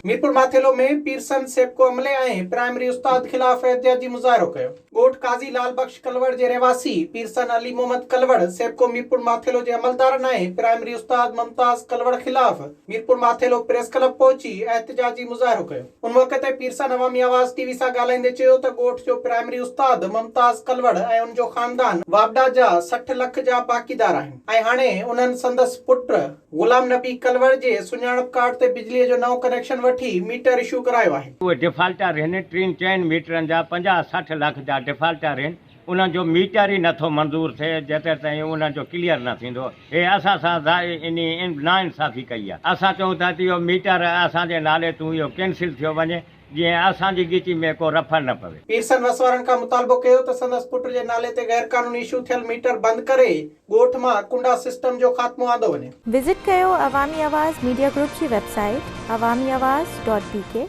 ميرپورماٿيلو में पीरसन سيپڪو अमले ऐं प्राइमरी उस्ताद खिलाफ एहतजाजी मुज़ाहिरो कयो। ॻोठ काज़ी लाल बख्श कलवड़ जे रहवासी पीरसन अली मोहम्मद कलवड़ सेपको मीरपुरमाथेलो जे अमलदारनि ऐं प्राइमरी उस्ताद मुमताज कलवड़ खिलाफ मीरपुरमाथेलो प्रेस क्लब पहुची एहतजाजी मुज़ाहिरो कयो। उन मौके ते पीरसन अवामी आवाज़ टीवी सां ॻाल्हाईंदे चयो त ॻोठ जो प्राइमरी उस्ताद मुमताज कलवड़ ऐं उन जो ख़ानदान वापडा जा 60 लख जा बाक़ीदार आहिनि ऐं हाणे उन्हनि संदसि पुट गुलाम नबी कलवड़ जे सुञाणप कार्ड ते बिजलीअ जो नओं कनेक्शन वठी मीटर इशू करायो आहे। उहे डिफॉल्टर आहिनि 3 मीटरनि जा 50-60 लाख जा डिफॉल्टर आहिनि। उन्हनि जो मीटर ई नथो मंज़ूर थिए जेते ताईं उन्हनि जो क्लियर न थींदो। हे असां सां इन नाइंसाफ़ी कई आहे। असां चऊं था त इहो मीटर असांजे नाले तूं इहो कैंसिल थियो वञे जीअं असांजी गिची में को रफड़ न पवे। पीरसन वसवारनि खां मुतालबो कयो त संदसि पुट जे नाले ते गैर कानूनी इशू थियल मीटर बंदि करे ॻोठ मां कुंडा सिस्टम जो ख़ात्मो आंदो वञे। विज़िट कयो अवामी आवाज़ मीडिया ग्रुप जी वेबसाइट awamiawaz.pk